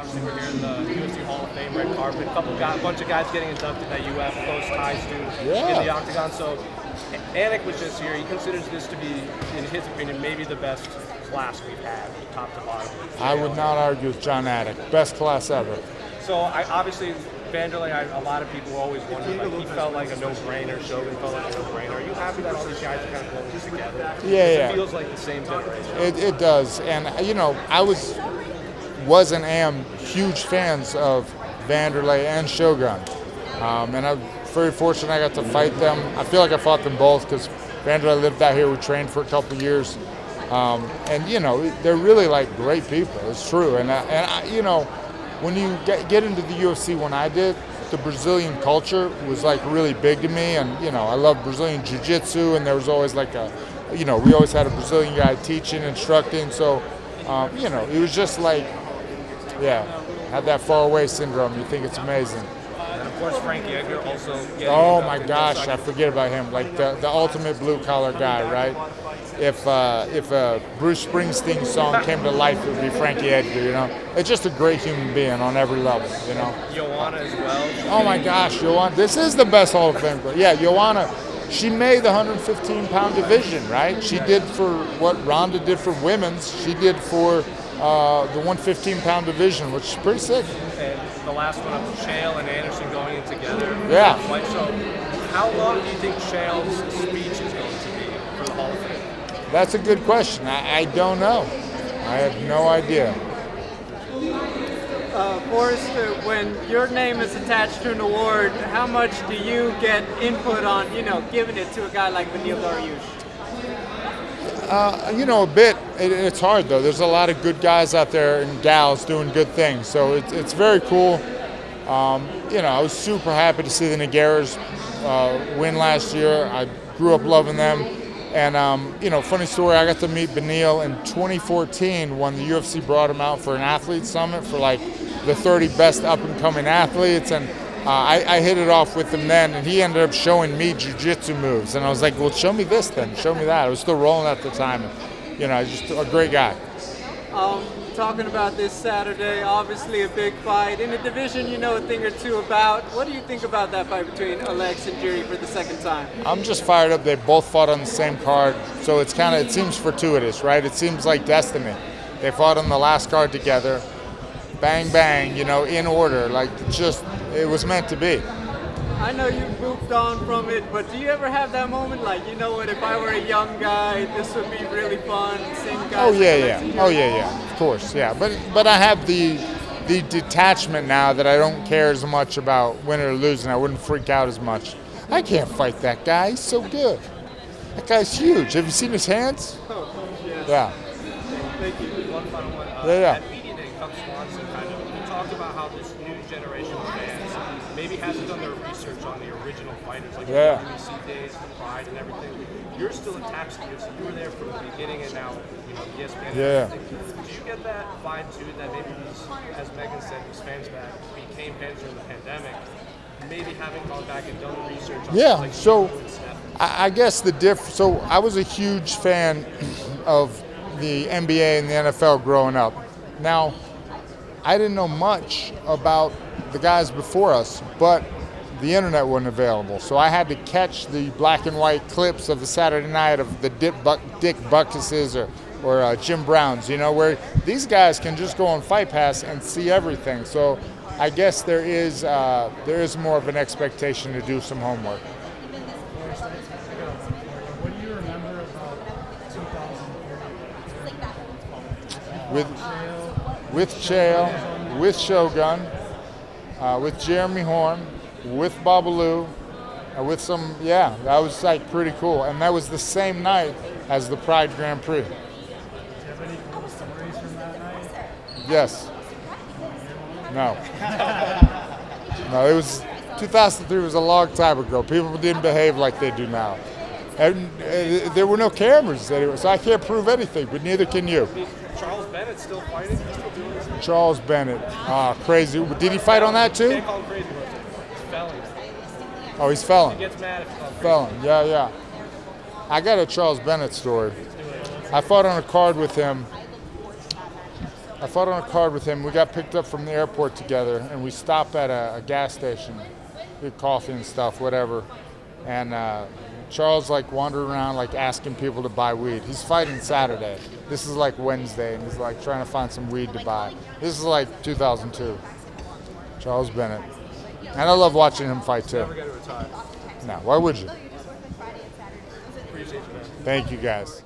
obviously we're here in the UFC Hall of Fame red carpet. A bunch of guys getting inducted that you have close ties to in the octagon. So Anik was just here. He considers this to be, in his opinion, maybe the best class we've had, top to bottom. I would not argue with John Anik. Best class ever. So obviously, Vanderlei, a lot of people always wondered, like, he felt like a no-brainer. Shogun felt like a no-brainer. Are you happy that all these guys are kind of going together? Yeah. It feels like the same generation. It does. And, I was and am huge fans of Vanderlei and Shogun. And I'm very fortunate I got to fight them. I feel like I fought them both because Vanderlei lived out here. We trained for a couple of years. And they're really like great people. It's true. And when you get into the UFC, when I did, the Brazilian culture was like really big to me. And, I love Brazilian jiu-jitsu, and there was always like we always had a Brazilian guy teaching, instructing. So, it was just like, had that far away syndrome. You think it's amazing. And of course, Frankie Edgar also getting Oh my gosh, I forget about him. Like the ultimate blue collar guy, right? If a Bruce Springsteen song came to life, it would be Frankie Edgar. It's just a great human being on every level. Joanna as well. Oh my gosh, Joanna! This is the best Hall of Fame. Yeah, Joanna. She made the 115-pound division, right? She did for what Ronda did for women's. She did for the 115-pound division, which is pretty sick. And the last one up, Chael and Anderson going in together. Yeah. So, how long do you think Chael's speech is going to be for the Hall of Fame? That's a good question. I don't know. I have no idea. Forrest, when your name is attached to an award, how much do you get input on, giving it to a guy like Beneil Dariush? A bit. It's hard, though. There's a lot of good guys out there and gals doing good things. So it's very cool. I was super happy to see the Nogueiras win last year. I grew up loving them. And, funny story, I got to meet Beneil in 2014 when the UFC brought him out for an athlete summit for like the 30 best up-and-coming athletes. And I hit it off with him then, and he ended up showing me jiu-jitsu moves. And I was like, well, show me this then. Show me that. I was still rolling at the time. And, just a great guy. Talking about this Saturday, obviously a big fight. In a division you know a thing or two about. What do you think about that fight between Alex and Jiri for the second time? I'm just fired up. They both fought on the same card, so it seems fortuitous, right? It seems like destiny. They fought on the last card together. Bang, bang, in order. Like, it was meant to be. I know you moved on from it, but do you ever have that moment like, you know what, if I were a young guy, this would be really fun, same guys? Oh, yeah. Of course, yeah. But I have the detachment now that I don't care as much about winning or losing. I wouldn't freak out as much. I can't fight that guy. He's so good. That guy's huge. Have you seen his hands? Oh, yes. Yeah. Thank you. One final one. Yeah. At Media Day, Cub Swanson he talked about how this new generation of fans maybe hasn't done their research on the original fighters, like the WBC days, the Pride and everything. You're still attached to it, so you were there from the beginning, and now, ESPN. Yeah. Do you get that vibe too, that maybe these, as Megan said, these fans that became fans during the pandemic, maybe haven't gone back and done the research on like so you and Steph? I guess so I was a huge fan of the NBA and the NFL growing up. Now, I didn't know much about the guys before us, but the internet wasn't available. So I had to catch the black and white clips of the Saturday night of the Dick Buckuses or Jim Browns, where these guys can just go on Fight Pass and see everything. So I guess there is more of an expectation to do some homework. What do you remember about 2003? With Chael, with Shogun, with Jeremy Horn, with Babalu, with some, that was like pretty cool. And that was the same night as the Pride Grand Prix. Do you have any cool stories from that night? Yes. No. No, it was 2003 was a long time ago. People didn't behave like they do now. And there were no cameras anyway, so I can't prove anything, but neither can you. Charles Bennett still fighting? He's still doing this? Charles Bennett. Crazy. Did he fight on that too? Can't call him crazy, but he's felon. Oh, he's felon. He gets mad if he's called crazy. Felon, yeah. I got a Charles Bennett story. I fought on a card with him I fought on a card with him. We got picked up from the airport together, and we stopped at a gas station, get coffee and stuff, whatever. And Charles like wandered around like asking people to buy weed. He's fighting Saturday. This is like Wednesday, and he's like trying to find some weed to buy. This is like 2002. Charles Bennett. And I love watching him fight too. Never get to retire. No, why would you? Appreciate you, man. Thank you guys.